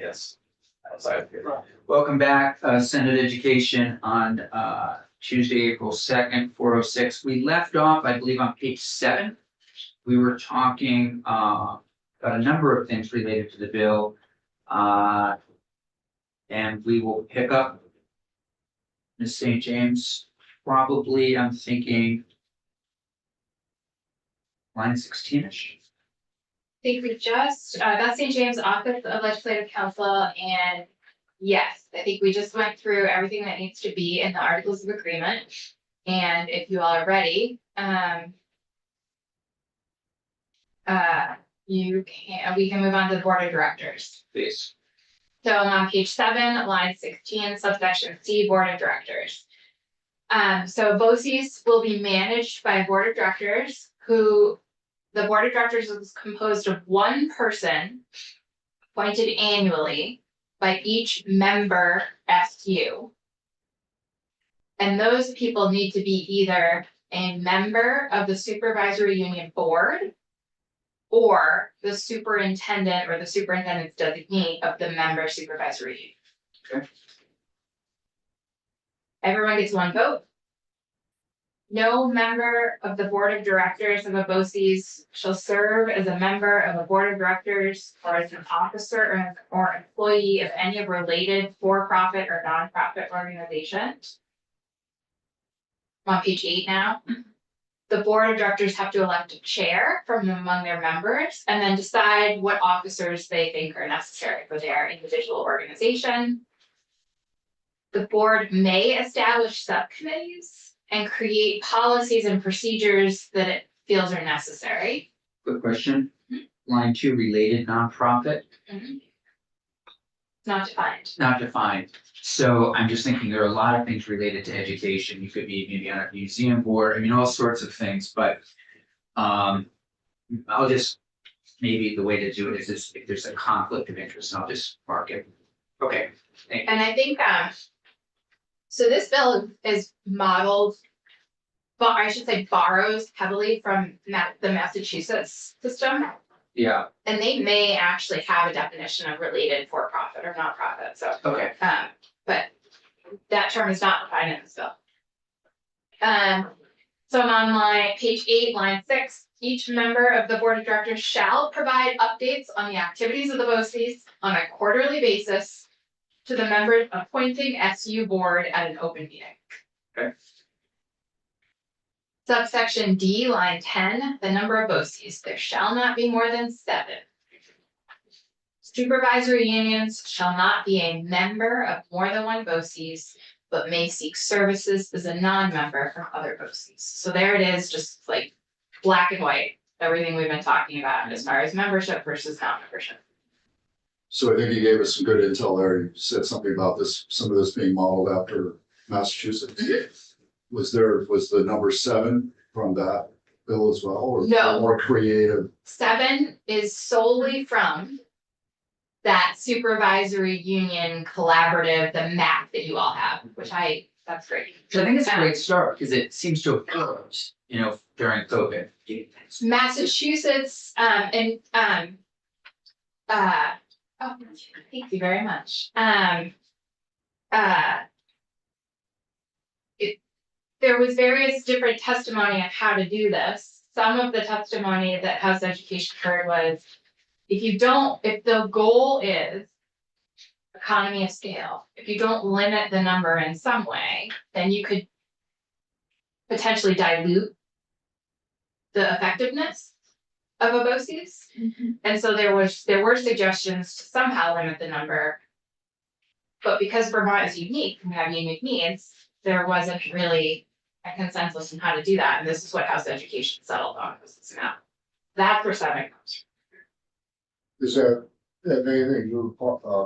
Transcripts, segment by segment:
Yes. Outside of here. Welcome back, Senate Education on Tuesday, April 2nd, 4:06. We left off, I believe, on page 7. We were talking about a number of things related to the bill. And we will pick up Ms. St. James, probably, I'm thinking, line 16-ish. I think we just got St. James Office of Legislative Counsel, and yes, I think we just went through everything that needs to be in the Articles of Agreement. And if you all are ready, we can move on to the Board of Directors. Please. So I'm on page 7, line 16, subsection C, Board of Directors. So BOCES will be managed by a Board of Directors who the Board of Directors is composed of one person appointed annually by each member SU. And those people need to be either a member of the Supervisory Union Board or the superintendent or the superintendent's designee of the member supervisory union. Okay. Everyone gets one vote. No member of the Board of Directors of a BOCES shall serve as a member of a Board of Directors or as an officer or employee of any related for-profit or non-profit organization. I'm on page 8 now. The Board of Directors have to elect a chair from among their members and then decide what officers they think are necessary for their individual organization. The board may establish subcommittees and create policies and procedures that it feels are necessary. Quick question. Line 2, related nonprofit. Not defined. Not defined. So I'm just thinking there are a lot of things related to education. You could be maybe on a museum board, I mean, all sorts of things, but I'll just, maybe the way to do it is this, if there's a conflict of interest, I'll just mark it. Okay, thank you. And I think, so this bill is modeled, but I should say borrows heavily from the Massachusetts system. Yeah, And they may actually have a definition of related for-profit or not-profit, so. okay. But that term is not defined in this bill. So I'm on page 8, line 6. Each member of the Board of Directors shall provide updates on the activities of the BOCES on a quarterly basis to the members appointing SU board at an open meeting. Okay. Subsection D, line 10, the number of BOCES, there shall not be more than 7. Supervisory unions shall not be a member of more than one BOCES, but may seek services as a non-member from other BOCES. So there it is, just like black and white, everything we've been talking about as far as membership versus non-membership. So I think you gave us some good intel there. You said something about this, some of this being modeled after Massachusetts. Was the number 7 from that bill as well, or No. more creative? 7 is solely from that supervisory union collaborative, the map that you all have, which that's great. So I think it's a great start because it seems to have worked, during COVID. Massachusetts, oh, thank you very much. There was various different testimony on how to do this. Some of the testimony that House Education heard was, if the goal is economy of scale, if you don't limit the number in some way, then you could potentially dilute the effectiveness of a BOCES. And so there were suggestions to somehow limit the number. But because Vermont is unique and we have unique needs, there wasn't really a consensus on how to do that. And this is what House Education settled on, was this map. That's where 7 comes from. Is that anything to do with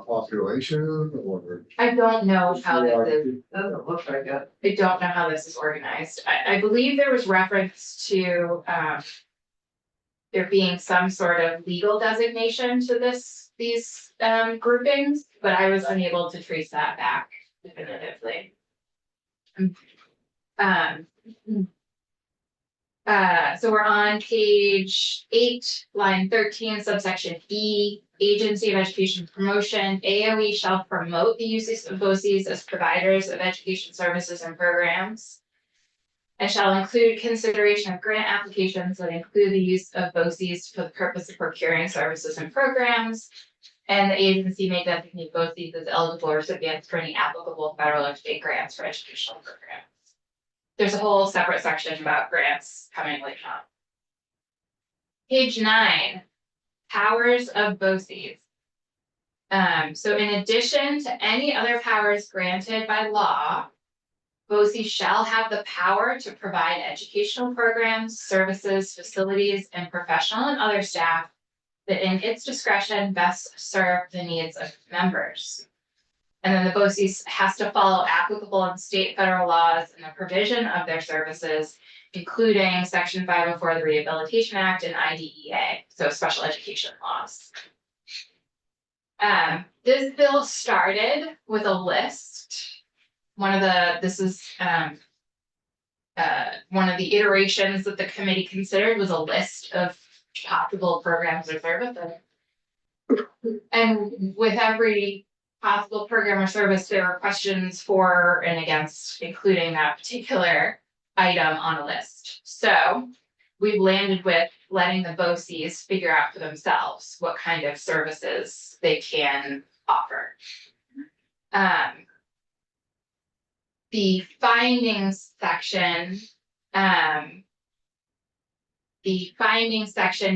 population or? I don't know how this is. Doesn't look like it. I don't know how this is organized. I believe there was reference to there being some sort of legal designation to these groupings, but I was unable to trace that back definitively. So we're on page 8, line 13, subsection E, Agency of Education Promotion. AOE shall promote the uses of BOCES as providers of education services and programs. And shall include consideration of grant applications that include the use of BOCES for the purpose of procuring services and programs. And the agency may designate BOCES as eligible recipients for any applicable federal or state grants for educational programs. There's a whole separate section about grants coming later on. Page 9, powers of BOCES. So in addition to any other powers granted by law, BOCES shall have the power to provide educational programs, services, facilities, and professional and other staff that in its discretion best serve the needs of members. And then the BOCES has to follow applicable and state federal laws and the provision of their services, including Section 504 of the Rehabilitation Act and IDEA, so special education laws. This bill started with a list. This is one of the iterations that the committee considered was a list of possible programs or services. And with every possible program or service, there are questions for and against including that particular item on a list. So we've landed with letting the BOCES figure out for themselves what kind of services they can offer. The findings section,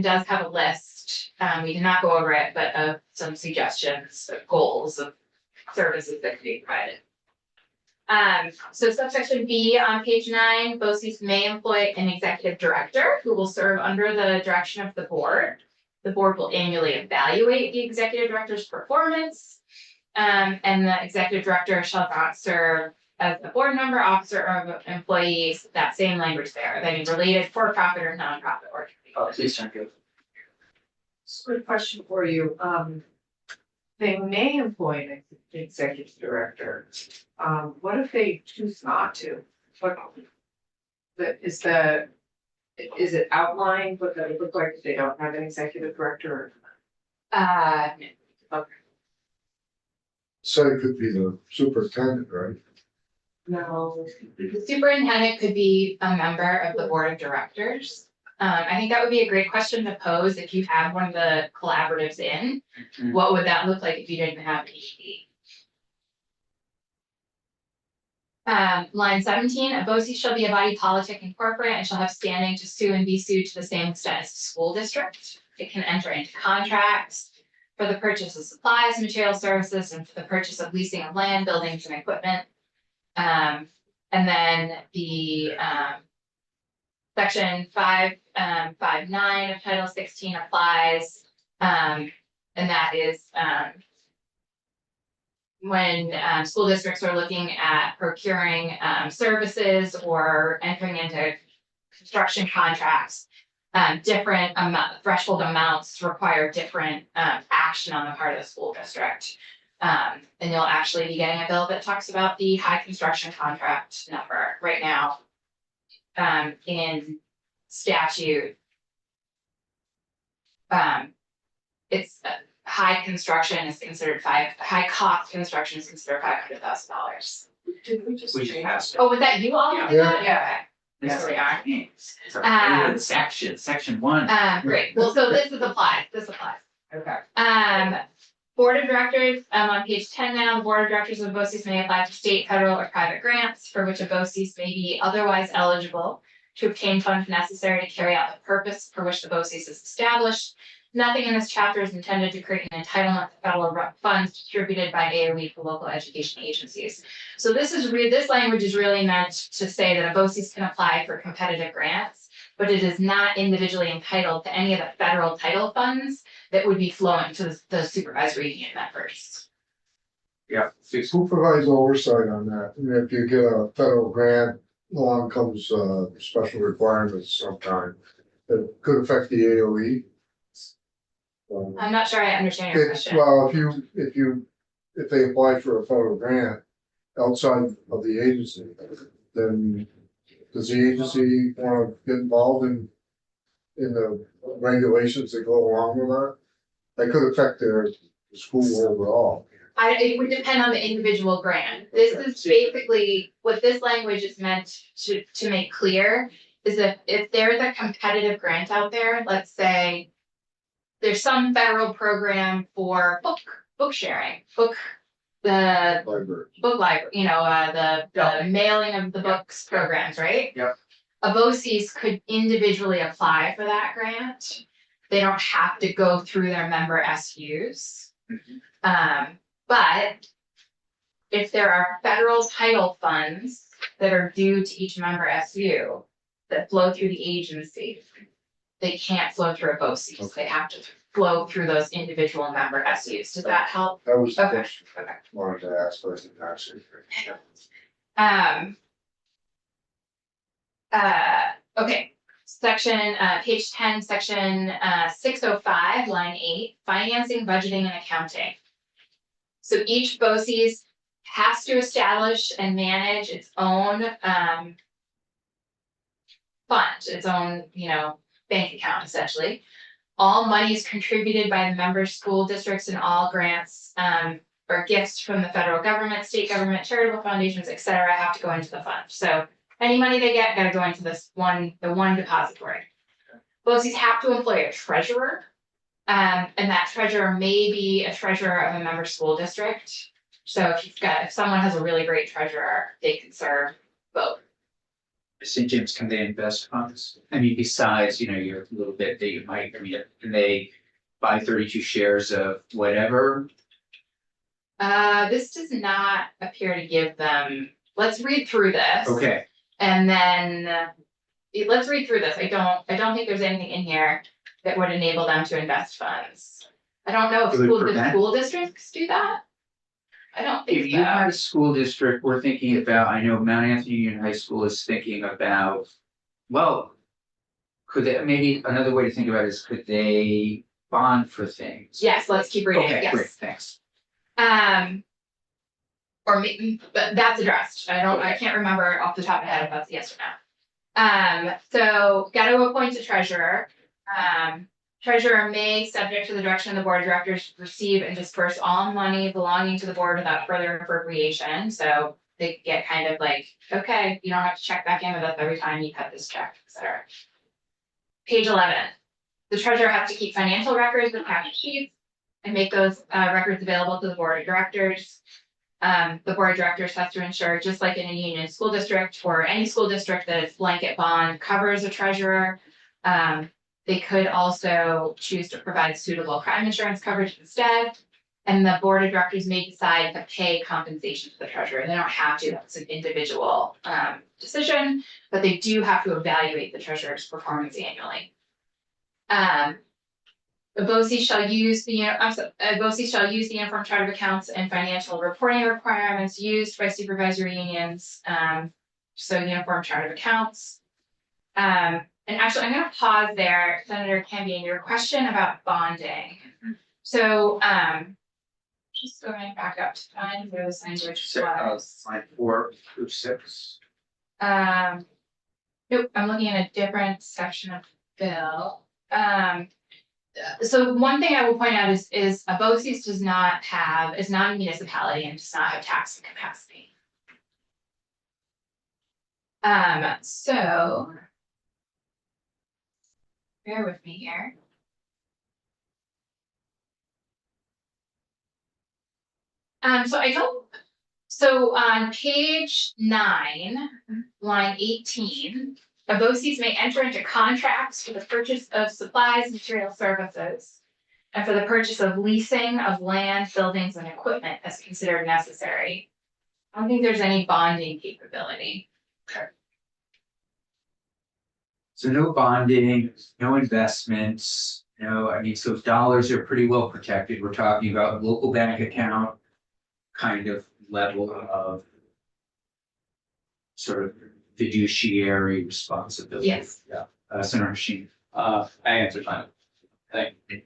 does have a list. We did not go over it, but of some suggestions, goals of services that could be provided. So subsection B on page 9, BOCES may employ an executive director who will serve under the direction of the board. The board will annually evaluate the executive director's performance. And the executive director shall not serve as a board member, officer, or employees, that same language there, of any related for-profit or nonprofit organization. Oh, please don't go. Good question for you. They may employ an executive director. What if they choose not to? Is it outlined what that would look like if they don't have an executive director? Okay. So it could be the superintendent, right? No. The superintendent could be a member of the board of directors. I think that would be a great question to pose if you have one of the collaboratives in. Mhm. What would that look like if you didn't have an ED? Line 17, a BOCES shall be a body politic and corporate and shall have standing to sue and be sued to the same extent as the school district. It can enter into contracts for the purchase of supplies, material services, and for the purchase of leasing of land, buildings, and equipment. And then the section 559 of Title 16 applies. And that is when school districts are looking at procuring services or entering into construction contracts, different threshold amounts require different action on the part of the school district. And you'll actually be getting a bill that talks about the high construction contract number right now. In statute. It's high construction is considered high cost construction is considered $500,000. Did we just We just change? passed it. Oh, was that you all who did that? Yeah. This is Yeah. It's a section 1. Great, well, so this applies. Okay. Board of directors, on page 10 now, the board of directors of BOCES may apply for state, federal, or private grants for which a BOCES may be otherwise eligible to obtain funds necessary to carry out the purpose for which the BOCES is established. Nothing in this chapter is intended to create an entitlement to federal funds distributed by AOE to local education agencies. So this language is really meant to say that a BOCES can apply for competitive grants, but it is not individually entitled to any of the federal title funds that would be flowing to the supervisory union members. Yeah. Who provides oversight on that? And if you get a federal grant, along comes special requirements sometime that could affect the AOE. I'm not sure I understand your question. Well, if they apply for a federal grant outside of the agency, then does the agency wanna get involved in the regulations that go along with that? That could affect their school overall. It would depend on the individual grant. This is basically, what this language is meant to make clear is that if there's a competitive grant out there, let's say there's some federal program for book sharing, the Library. book library, the mailing of the books programs, right? Yep. A BOCES could individually apply for that grant. They don't have to go through their member SUs. But if there are federal title funds that are due to each member SU that flow through the agency, they can't flow through a BOCES. They have to flow through those individual member SUs. Does that help? That was the Okay. question I wanted to ask, but I didn't actually. Okay, section, page 10, section 605, line 8, financing, budgeting, and accounting. So each BOCES has to establish and manage its own fund, its own, bank account essentially. All money is contributed by the member school districts and all grants or gifts from the federal government, state government, charitable foundations, et cetera, have to go into the fund. So any money they get gotta go into the one depository. BOCES have to employ a treasurer. And that treasurer may be a treasurer of a member school district. So if someone has a really great treasurer, they can serve both. St. James, can they invest funds? I mean, besides, your little bit that you might, can they buy 32 shares of whatever? This does not appear to give them, let's read through this. Okay, And then, let's read through this. I don't think there's anything in here that would enable them to invest funds. I don't know if It would prevent- school districts do that. I don't think so. if you had a school district, we're thinking about, I know Mount Anthony Union High School is thinking about, well, could they, maybe another way to think about it is, could they bond for things? Yes, let's keep reading, Okay, yes. great, thanks. But that's addressed. I can't remember off the top of my head if that's yes or no. So gotta appoint a treasurer. Treasurer may, subject to the direction of the board of directors, receive and disperse all money belonging to the board without further appropriation. So they get kind of like, okay, you don't have to check back in with us every time you cut this check, et cetera. Page 11, the treasurer has to keep financial records and cash sheets and make those records available to the board of directors. The board of directors has to ensure, just like in a union school district or any school district, that its blanket bond covers a treasurer. They could also choose to provide suitable crime insurance coverage instead. And the board of directors may decide to pay compensation to the treasurer. They don't have to, that's an individual decision, but they do have to evaluate the treasurer's performance annually. The BOCES shall use the uniform chart of accounts and financial reporting requirements used by supervisory unions. So uniform chart of accounts. And actually, I'm gonna pause there, Senator Cambian, your question about bonding. So, just going back up to find where this language was. Line 4 through 6. Nope, I'm looking at a different section of the bill. So one thing I will point out is a BOCES is not a municipality and does not have tax capacity. So. Bear with me here. So on page 9, line 18, a BOCES may enter into contracts for the purchase of supplies, material, services, and for the purchase of leasing of land, buildings, and equipment as considered necessary. I don't think there's any bonding capability. So no bonding, no investments, so dollars are pretty well protected. We're talking about local bank account kind of level of sort of fiduciary responsibility. Yes. Yeah. Senator Sheen. I answered mine. Thank you.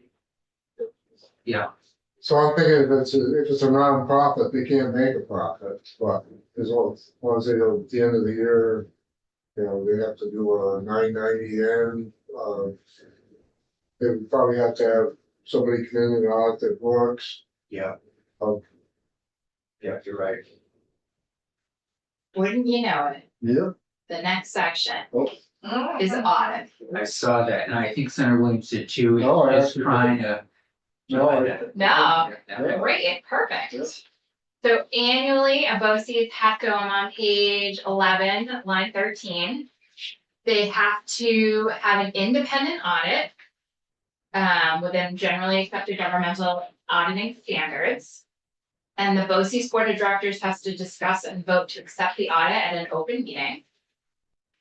Yeah. So I'm thinking if it's a nonprofit, they can't make a profit, but as long as they, at the end of the year, You know, they have to do a 990 N, they would probably have to have somebody come in and audit their books. Yeah. Oh. Yeah, you're right. Wouldn't you know it, Yeah. the next section Oh. is audit. I saw that, and I think Senator Williams did too. He No, I was actually- trying to. No, I- No, Yeah. great, perfect. Yeah. So annually, a BOCES have to, I'm on page 11, line 13. They have to have an independent audit within generally accepted governmental auditing standards. And the BOCES Board of Directors has to discuss and vote to accept the audit at an open meeting.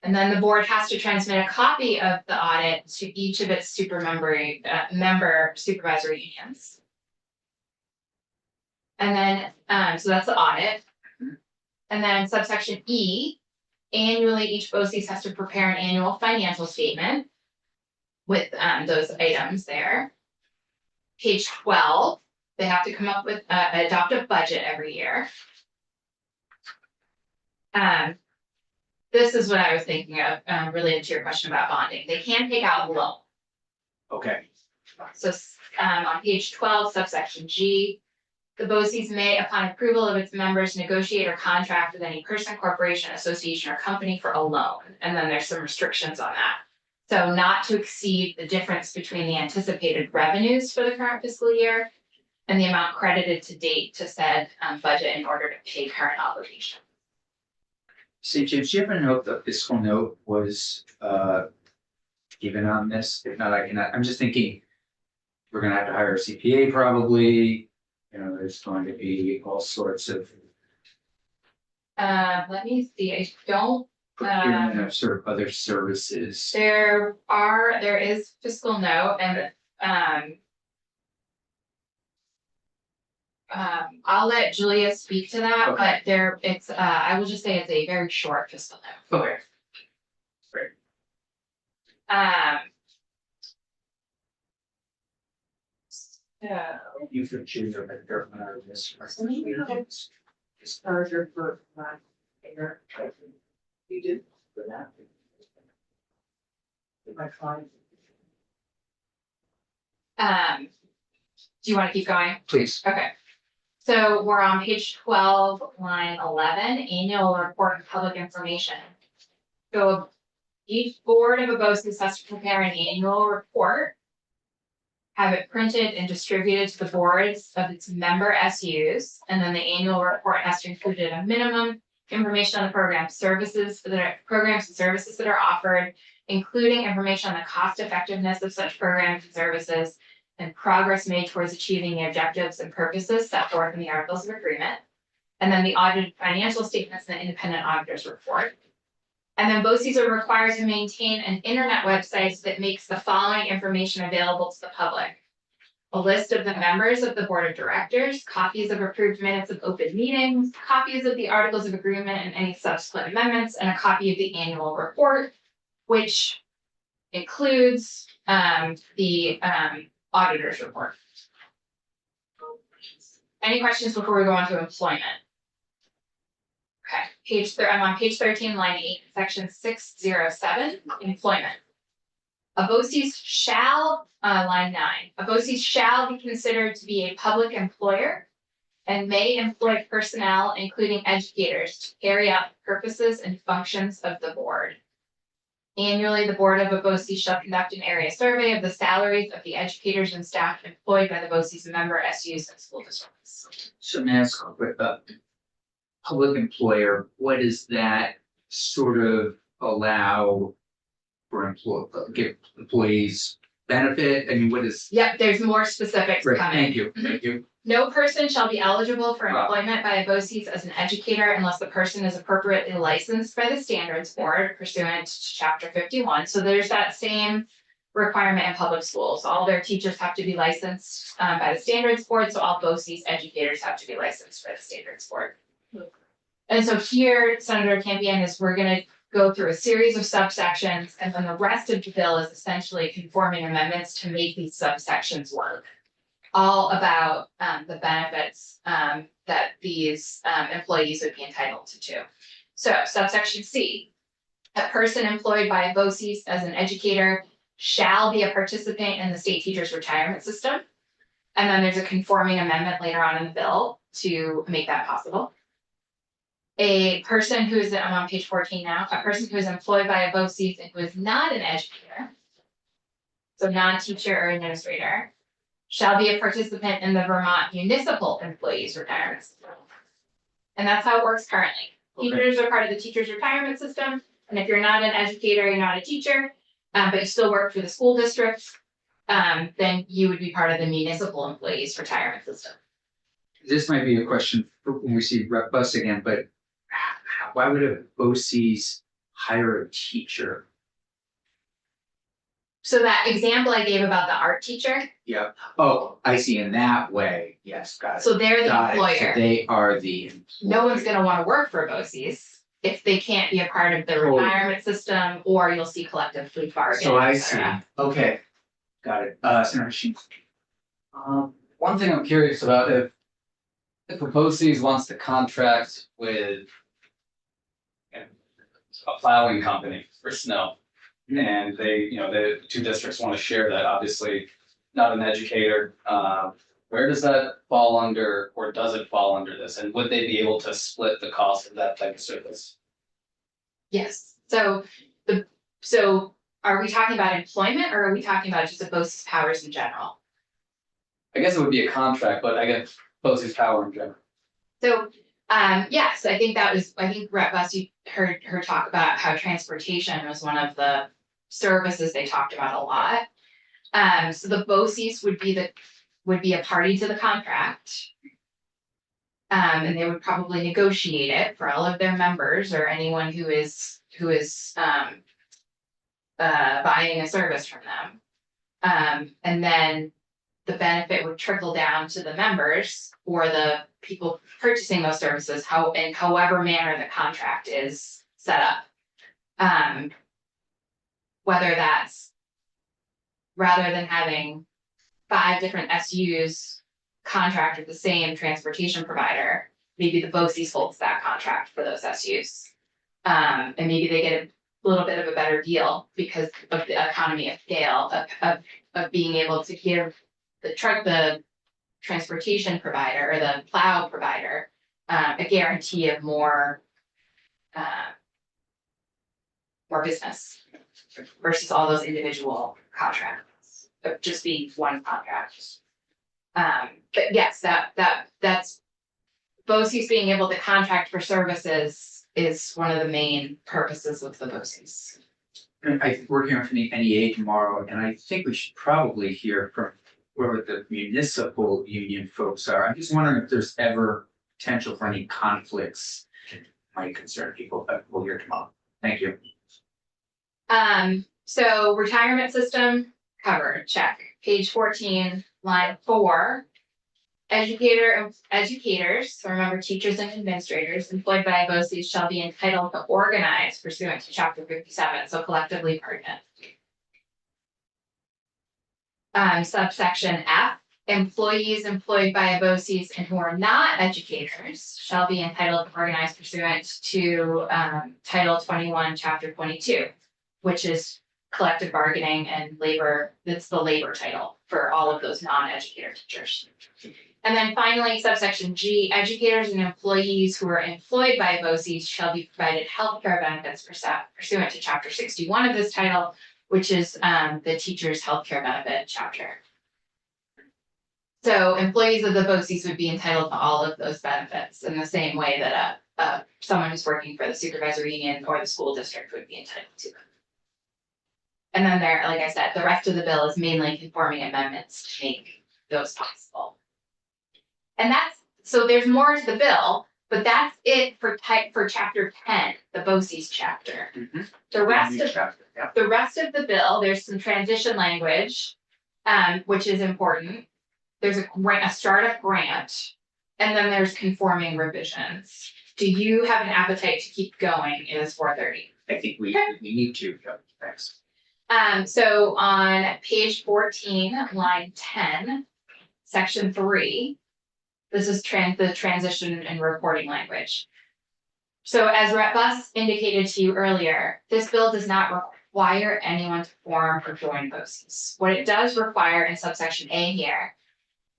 And then the board has to transmit a copy of the audit to each of its member supervisory unions. And then, so that's the audit. And then subsection E, annually, each BOCES has to prepare an annual financial statement with those items there. Page 12, they have to come up with, adopt a budget every year. This is what I was thinking of, related to your question about bonding. They can take out a loan. Okay, So, on page 12, subsection G, the BOCES may, upon approval of its members, negotiate or contract with any person, corporation, association, or company for a loan. And then there's some restrictions on that. So not to exceed the difference between the anticipated revenues for the current fiscal year and the amount credited to date to said budget in order to pay current obligation. so James, do you ever know if the fiscal note was given on this? If not, I'm just thinking, we're gonna have to hire a CPA probably, you know, there's going to be all sorts of Let me see, I don't, procurement of sort of other services. there is fiscal note and, I'll let Julia speak to that, Okay. but I will just say it's a very short fiscal note. Okay. Great. So, You could choose a better one out of this. Charger for my hair. You did for that. My client. do you wanna keep going? Please. Okay. So we're on page 12, line 11, annual report of public information. So each board of a BOCES has to prepare an annual report, have it printed and distributed to the boards of its member SUs, and then the annual report has to include at a minimum information on the programs and services that are offered, including information on the cost effectiveness of such programs and services, and progress made towards achieving the objectives and purposes set forth in the Articles of Agreement. And then the audited financial statements and the independent auditors report. And then BOCES are required to maintain an internet website that makes the following information available to the public. A list of the members of the board of directors, copies of approved minutes of open meetings, copies of the Articles of Agreement and any subsequent amendments, and a copy of the annual report, which includes the auditor's report. Any questions before we go on to employment? Okay, I'm on page 13, line 8, section 607, employment. A BOCES shall, line 9, a BOCES shall be considered to be a public employer and may employ personnel, including educators, to carry out the purposes and functions of the board. Annually, the board of a BOCES shall conduct an area survey of the salaries of the educators and staff employed by the BOCES member SUs and school districts. So may I ask, public employer, what does that sort of allow for give employees benefit? I mean, what is? Yep, there's more specifics Right, coming. thank you, thank you. No person shall be eligible for Wow. employment by a BOCES as an educator unless the person is appropriately licensed by the Standards Board pursuant to Chapter 51. So there's that same requirement in public schools. All their teachers have to be licensed by the Standards Board, so all BOCES educators have to be licensed by the Standards Board. And so here, Senator Campion we're gonna go through a series of subsections, and then the rest of the bill is essentially conforming amendments to make these subsections work. All about the benefits that these employees would be entitled to. So subsection C, A person employed by a BOCES as an educator shall be a participant in the state teachers retirement system. And then there's a conforming amendment later on in the bill to make that possible. A person who is, I'm on page 14 now, a person who is employed by a BOCES and who is not an educator, so non-teacher or administrator, shall be a participant in the Vermont Municipal Employees Retirement System. And that's how it works currently. Okay. Teachers are part of the teachers retirement system, and if you're not an educator, you're not a teacher, but you still work for the school district, then you would be part of the municipal employees retirement system. This might be a question for when we see Rep Bus again, but why would a BOCES hire a teacher? So that example I gave about the art teacher, Yeah, oh, I see, in that way, yes, got it. so they're the Got it. So employer. they are the. No one's gonna wanna work for BOCES if they can't be a part of the Totally. retirement system, or you'll see collective bargaining. So I et see, cetera. okay, got it, Senator Sheen. One thing I'm curious about, if a BOCES wants to contract with a plowing company for snow, and they, the two districts want to share that, obviously, not an educator, where does that fall under, or does it fall under this, and would they be able to split the cost of that type of service? Yes, so so are we talking about employment, or are we talking about just the BOCES powers in general? I guess it would be a contract, but I guess BOCES power in general. So, yes, I think Rep Bus, you heard her talk about how transportation was one of the services they talked about a lot. So the BOCES would be a party to the contract. And they would probably negotiate it for all of their members or anyone who is buying a service from them. And then the benefit would trickle down to the members or the people purchasing those services, in however manner the contract is set up. Whether that's rather than having 5 different SUs contract with the same transportation provider, maybe the BOCES holds that contract for those SUs. And maybe they get a little bit of a better deal because of the economy of scale of being able to give the transportation provider or the plow provider a guarantee of more business versus all those individual contracts of just being one contract. But yes, that's BOCES being able to contract for services is one of the main purposes of the BOCES. We're hearing from the NEA tomorrow, and I think we should probably hear from whoever the municipal union folks are. I'm just wondering if there's ever potential for any conflicts that might concern people, but we'll hear tomorrow. Thank you. So retirement system covered, check. Page 14, line 4. Educators, so remember teachers and administrators employed by BOCES shall be entitled to organize pursuant to chapter 57, so collectively pertinent. Subsection F, employees employed by a BOCES and who are not educators shall be entitled to organize pursuant to Title 21, Chapter 22, which is collective bargaining and labor. That's the labor title for all of those non-educator teachers. And then finally, subsection G, educators and employees who are employed by BOCES shall be provided healthcare benefits pursuant to Chapter 61 of this title, which is the teacher's healthcare benefit chapter. So employees of the BOCES would be entitled to all of those benefits in the same way that someone who's working for the supervisory union or the school district would be entitled to them. And then there, like I said, the rest of the bill is mainly conforming amendments to make those possible. And so there's more to the bill, but that's it for chapter 10, the BOCES chapter. Mm-hmm. The rest of Chapter, yeah. the rest of the bill, there's some transition language, which is important. There's a startup grant, and then there's conforming revisions. Do you have an appetite to keep going? It is 4:30. I think we need to, thanks. So on page 14, line 10, section 3, this is the transition and reporting language. So as Rep Bus indicated to you earlier, this bill does not require anyone to form or join BOCES. What it does require in subsection A here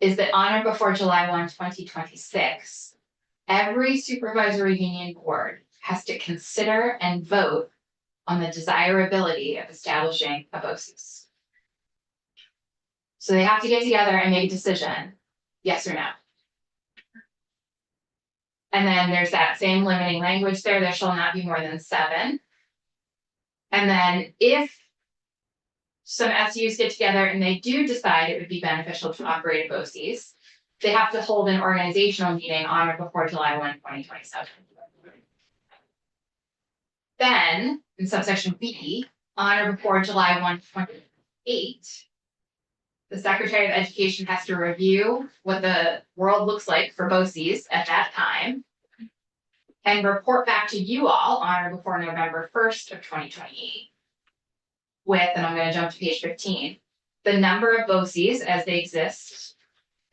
is that on or before July 1, 2026, every supervisory union board has to consider and vote on the desirability of establishing a BOCES. So they have to get together and make a decision, yes or no. And then there's that same limiting language there shall not be more than 7. And then if some SUs get together and they do decide it would be beneficial to operate a BOCES, they have to hold an organizational meeting on or before July 1, 2027. Then, in subsection B, on or before July 1, 2028, the Secretary of Education has to review what the world looks like for BOCES at that time and report back to you all on or before November 1st of 2028 with, and I'm going to jump to page 15, the number of BOCES as they exist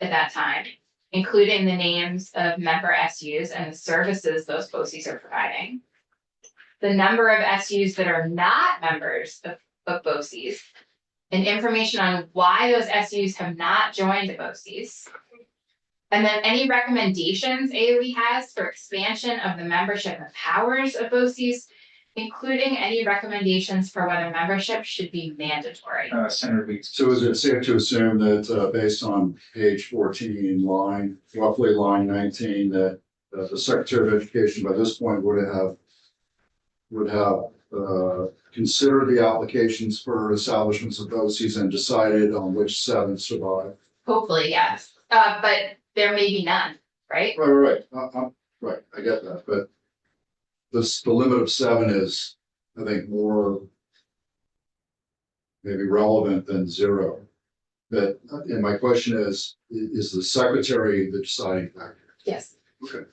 at that time, including the names of member SUs and the services those BOCES are providing, the number of SUs that are not members of BOCES, and information on why those SUs have not joined the BOCES, and then any recommendations AOE has for expansion of the membership and powers of BOCES, including any recommendations for whether membership should be mandatory. Senator Weeks. So is it safe to assume that, based on page 14, roughly line 19, that the Secretary of Education by this point would have considered the applications for establishments of BOCES and decided on which 7 survive? Hopefully, yes, but there may be none, right? Right. Right, I get that, but the limit of 7 is, I think, more maybe relevant than 0. But, and my question is the secretary the deciding factor? Yes. Okay.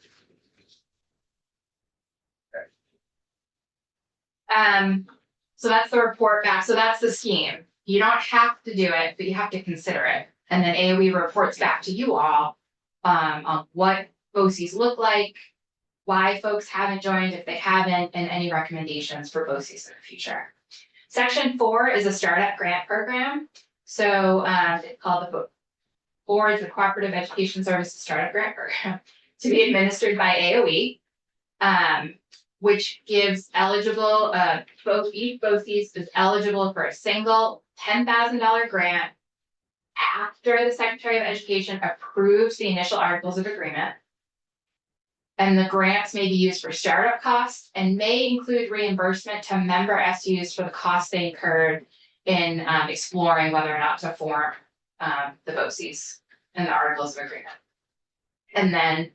So that's the report back. So that's the scheme. You don't have to do it, but you have to consider it. And then AOE reports back to you all on what BOCES look like, why folks haven't joined if they haven't, and any recommendations for BOCES in the future. Section 4 is a startup grant program. So it's called the Board's the Cooperative Education Services Startup Grant Program to be administered by AOE. Which gives eligible, each BOCES is eligible for a single $10,000 grant after the Secretary of Education approves the initial articles of agreement. And the grants may be used for startup costs and may include reimbursement to member SUs for the costs they incurred in exploring whether or not to form the BOCES and the articles of agreement. And then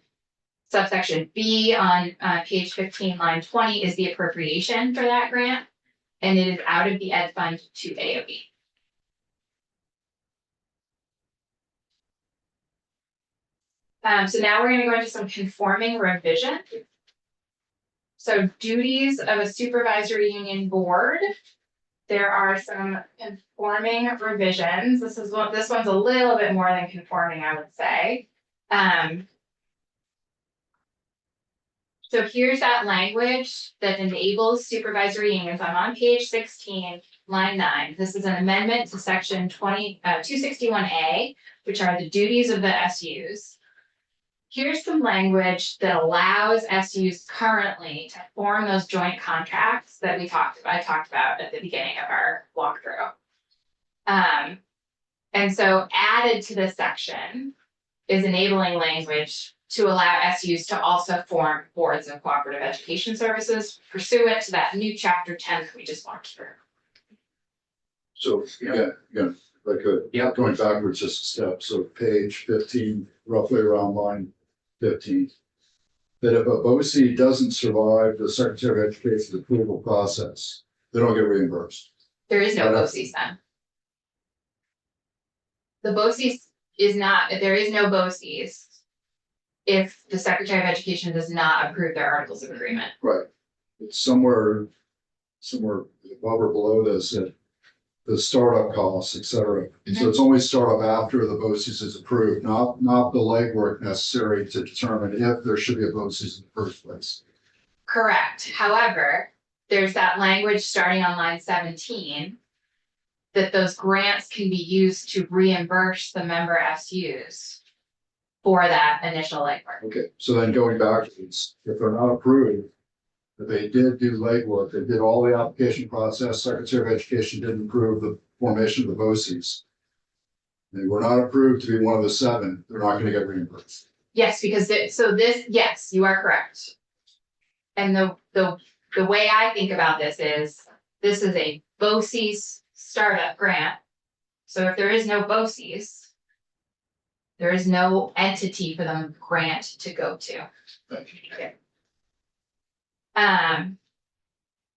subsection B on page 15, line 20 is the appropriation for that grant, and it is out of the ed fund to AOE. So now we're going to go into some conforming revision. So duties of a supervisory union board. There are some conforming revisions. This one's a little bit more than conforming, I would say. So here's that language that enables supervisory unions. I'm on page 16, line 9. This is an amendment to section 261A, which are the duties of the SUs. Here's some language that allows SUs currently to form those joint contracts that I talked about at the beginning of our walkthrough. And so added to this section is enabling language to allow SUs to also form boards of cooperative education services pursuant to that new chapter 10 that we just walked through. So, again, like going backwards just a step, so page 15, roughly around line 15. That if a BOCES doesn't survive the Secretary of Education's approval process, they don't get reimbursed. There is no BOCES then. The BOCES is not, there is no BOCES if the Secretary of Education does not approve their articles of agreement. Right. It's somewhere above or below this, the startup costs, et cetera. So it's only startup after the BOCES is approved, not the legwork necessary to determine if there should be a BOCES in the first place. Correct. However, there's that language starting on line 17. That those grants can be used to reimburse the member SUs. For that initial legwork. Okay, so then going backwards, if they're not approved, if they did do legwork, they did all the application process, Secretary of Education didn't approve the formation of the BOCES. They were not approved to be one of the 7, they're not gonna get reimbursed. Yes, because yes, you are correct. And the way I think about this is a BOCES startup grant. So if there is no BOCES, there is no entity for the grant to go to. Thank you.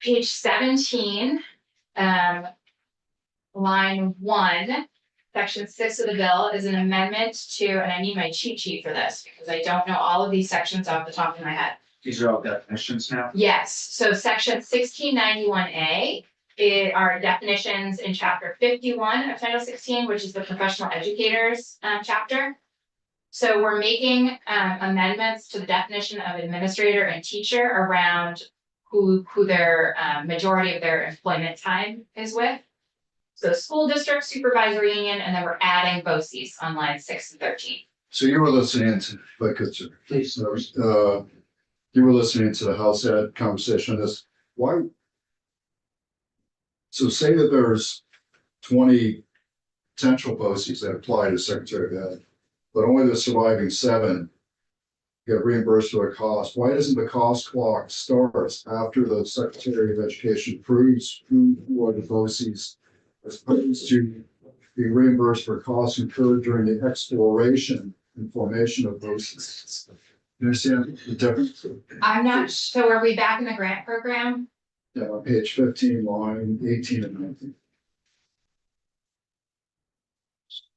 Page 17, line 1, section 6 of the bill is an amendment to, and I need my cheat sheet for this because I don't know all of these sections off the top of my head. These are all definitions now. Yes, so section 1691A are definitions in chapter 51 of Title 16, which is the professional educators chapter. So we're making amendments to the definition of administrator and teacher around who their majority of their employment time is with. So school district supervisory union, and then we're adding BOCES on line 6 and 13. So you were listening to, if I could, sir. Please. You were listening to the House Ed conversation, this, why? So say that there's 20 potential BOCES that apply to Secretary of Ed, but only the surviving 7 get reimbursed for their cost. Why doesn't the cost clock start after the Secretary of Education approves who are the BOCES, as opposed to be reimbursed for costs incurred during the exploration and formation of BOCES? You understand the difference? I'm not, so are we back in the grant program? Yeah, on page 15, line 18 and 19.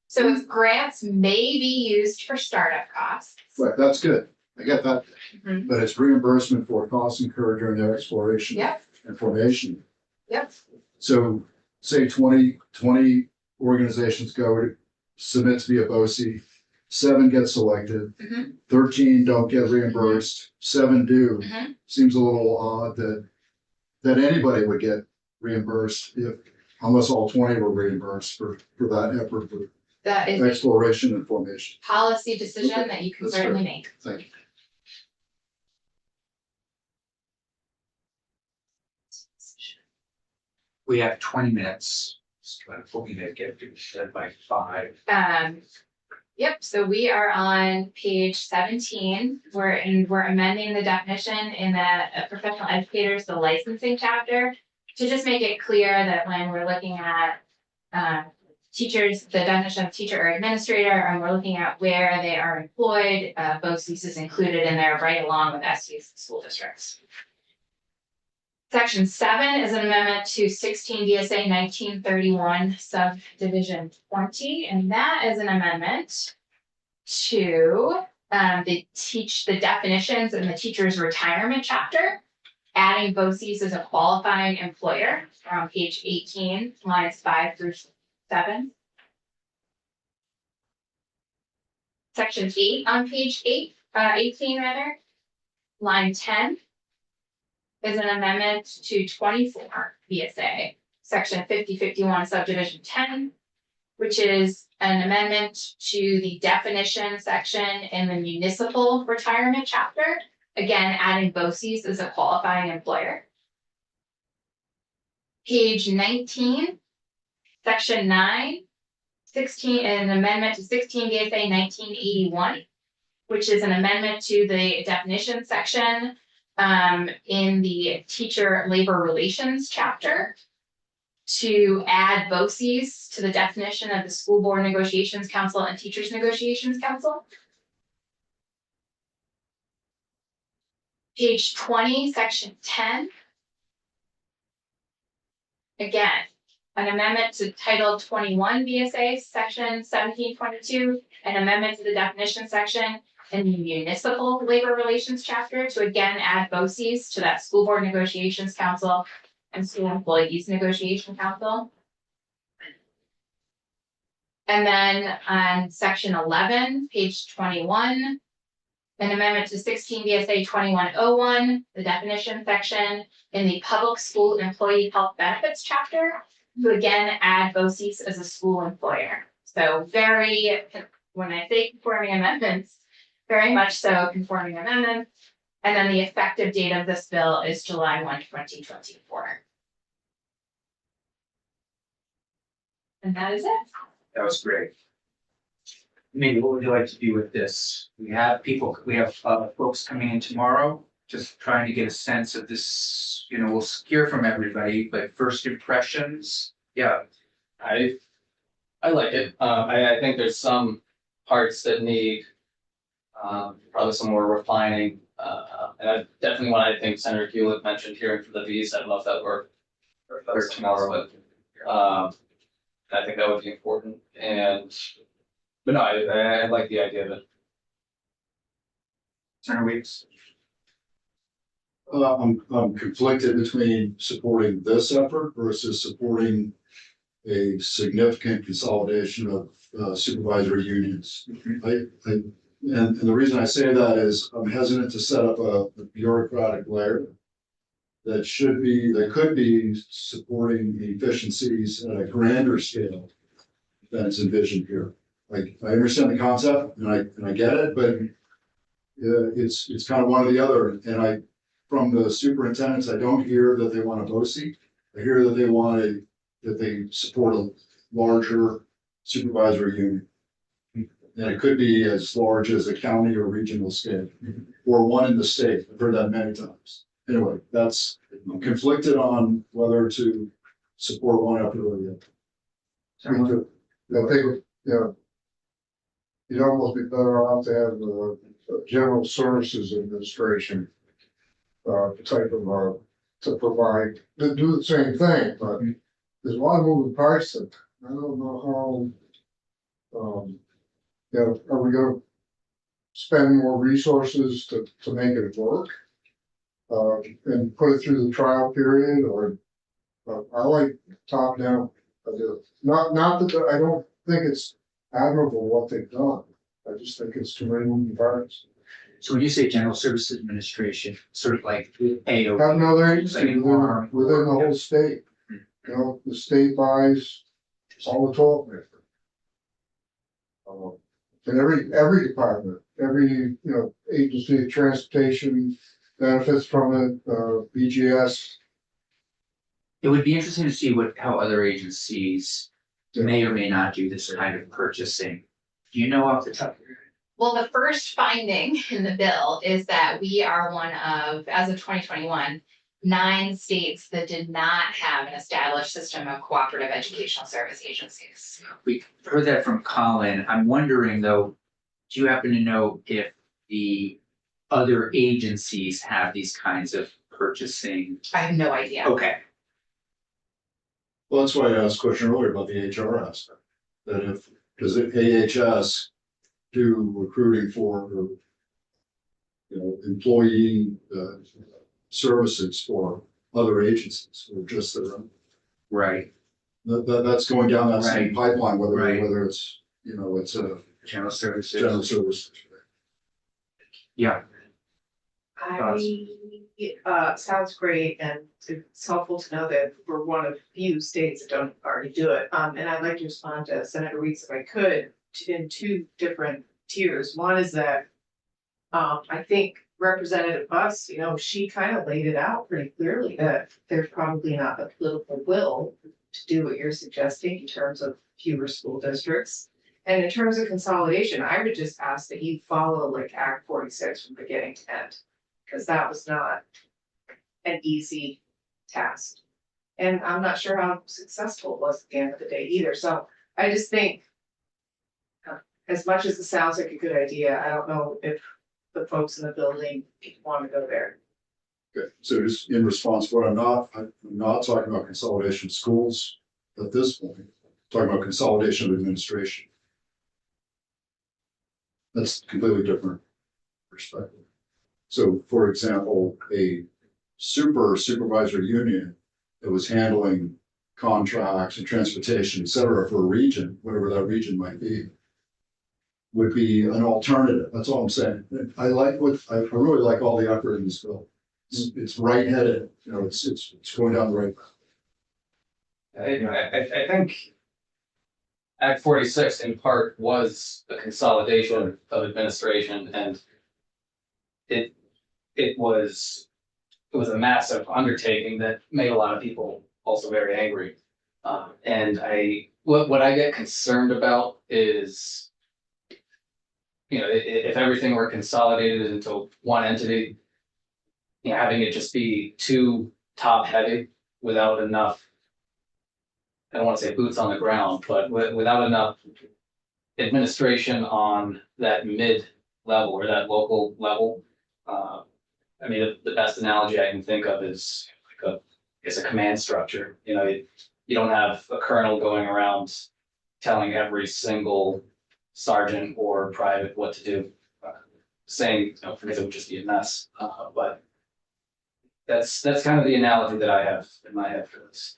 So if grants may be used for startup costs. Right, that's good. I get that. Mhm. But it's reimbursement for costs incurred during their exploration Yep, and formation. yep, So say 20 organizations go to submit to be a BOCE, 7 get selected, Mhm. 13 don't get reimbursed, 7 do. Mhm. Seems a little odd that anybody would get reimbursed unless all 20 were reimbursed for that effort for that is a exploration and formation. policy decision Okay, that you can that's certainly fair. make. Thank you. We have 20 minutes. So I'm hoping to get to said by 5. Yep, so we are on page 17, we're amending the definition in the professional educators, the licensing chapter. To just make it clear that when we're looking at teachers, the definition of teacher or administrator, and we're looking at where they are employed, BOCES is included in there right along with SUs and school districts. Section 7 is an amendment to 16 VSA 1931 subdivision 20, and that is an amendment to the definitions in the teacher's retirement chapter, adding BOCES as a qualifying employer on page 18, lines 5 through 7. Section 8 on page 18 rather, line 10. Is an amendment to 24 VSA, section 5051 subdivision 10, which is an amendment to the definition section in the municipal retirement chapter. Again, adding BOCES as a qualifying employer. Page 19, section 9, 16, an amendment to 16 VSA 1981, which is an amendment to the definition section in the teacher labor relations chapter to add BOCES to the definition of the School Board Negotiations Council and Teachers Negotiations Council. Page 20, section 10. Again, an amendment to Title 21 VSA, section 1722, an amendment to the definition section in the municipal labor relations chapter to again add BOCES to that School Board Negotiations Council and School Employees Negotiation Council. And then on section 11, page 21, an amendment to 16 VSA 2101, the definition section in the public school employee health benefits chapter, to again add BOCES as a school employer. So very, when I say conforming amendments, very much so conforming amendments. And then the effective date of this bill is July 1, 2024. And that is it. That was great. Maybe what would you like to do with this? We have folks coming in tomorrow, just trying to get a sense of this, we'll hear from everybody, but first impressions, yeah. I like it. I think there's some parts that need probably some more refining. And I definitely what I think Senator Hewlett mentioned, hearing from the V's, I don't know if that worked or tomorrow, but I think that would be important. But no, I like the idea of it. Senator Weeks. I'm conflicted between supporting this effort versus supporting a significant consolidation of supervisory unions. And the reason I say that is I'm hesitant to set up a bureaucratic layer that could be supporting the efficiencies at a grander scale than is envisioned here. Like, I understand the concept and I get it, but it's kind of one or the other. And from the superintendents, I don't hear that they want a BOCES. I hear that they support a larger supervisory union. And it could be as large as a county or regional scale, or one in the state. I've heard that many times. Anyway, I'm conflicted on whether to support one effort or the other. Me too. I think, you'd almost be better off to have the General Services Administration type of, to provide, to do the same thing, but there's a lot of moving parts that I don't know how, are we gonna spend more resources to make it work? And put it through the trial period, or I like top down. I do. Not that I don't think it's admirable what they've done. I just think it's too many moving parts. So when you say General Services Administration, sort of like AO. Have another agency Like an arm. within the whole state. The state buys all the toilet paper. And every department, every, agency of transportation benefits from it, BGS. It would be interesting to see how other agencies may or may not do this kind of purchasing. Do you know off the top of your head? Well, the first finding in the bill is that we are one of, as of 2021, 9 states that did not have an established system of cooperative educational service agencies. We heard that from Colin. I'm wondering though, do you happen to know if the other agencies have these kinds of purchasing? I have no idea. Okay, Well, that's why I asked a question earlier about the HR aspect. That does AHS do recruiting for, employee services for other agencies or just their own? right, That's going down that same pipeline, Right. whether it's, it's a General Services. general service. Yeah, Sounds great, and it's helpful to know that we're one of few states that don't already do it. And I'd like to respond to Senator Weeks if I could, in 2 different tiers. One is that I think Representative Buss, she kind of laid it out pretty clearly that there's probably not a political will to do what you're suggesting in terms of fewer school districts. And in terms of consolidation, I would just ask that you follow like Act 46 from beginning to end, because that was not an easy task. And I'm not sure how successful it was at the end of the day either. So I just think, as much as it sounds like a good idea, I don't know if the folks in the building want to go there. Okay, so just in response to what I'm not talking about consolidation of schools at this point, I'm talking about consolidation of administration. That's completely different perspective. So for example, a supervisory union that was handling contracts and transportation, et cetera, for a region, whatever that region might be. would be an alternative. That's all I'm saying. I really like all the effort in this bill. It's right headed, you know, it's going down the right path. I think Act 46 in part was a consolidation of administration and it was a massive undertaking that made a lot of people also very angry. And what I get concerned about is, you know, if everything were consolidated into one entity, you know, having it just be too top heavy without enough, I don't want to say boots on the ground, but without enough administration on that mid level or that local level. I mean, the best analogy I can think of is like a command structure. You know, you don't have a colonel going around telling every single sergeant or private what to do. Saying, you know, because it would just be a mess. But that's kind of the analogy that I have in my head for this.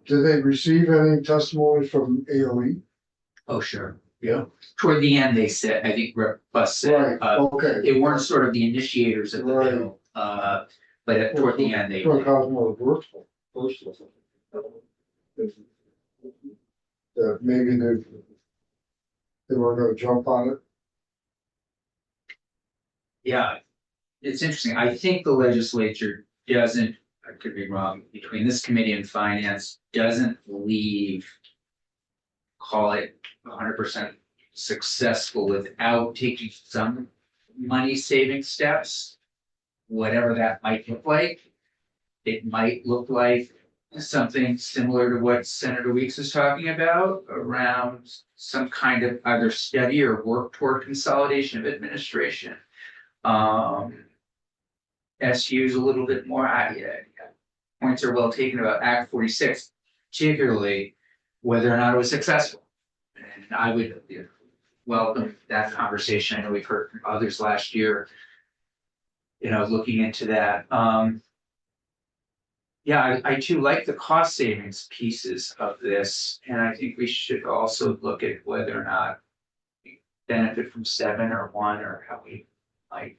Did they receive any testimony from AOE? Oh, sure. Yeah. Toward the end, they said, I think Rep. Bus said, Okay. they weren't sort of the initiators of the Right. bill, but toward the end, they. Took out more work, personal. That maybe they were gonna jump on it. Yeah, it's interesting. I think the legislature doesn't, I could be wrong, between this committee and finance, doesn't leave, call it 100% successful without taking some money saving steps, whatever that might look like. It might look like something similar to what Senator Weeks is talking about around some kind of either study or work toward consolidation of administration. SU is a little bit more, points are well taken about Act 46, particularly whether or not it was successful. And I would welcome that conversation. I know we've heard from others last year, you know, looking into that. Yeah, I too like the cost savings pieces of this, and I think we should also look at whether or not we benefit from 7 or 1 or how we might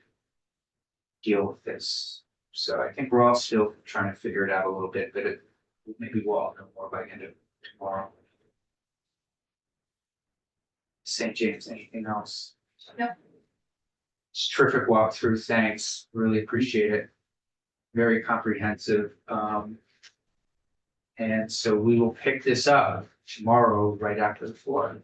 deal with this. So I think we're all still trying to figure it out a little bit, but maybe we'll all know more by the end of tomorrow. St. James, anything else? No. It's a terrific walkthrough, thanks, really appreciate it. Very comprehensive. And so we will pick this up tomorrow, right after the floor.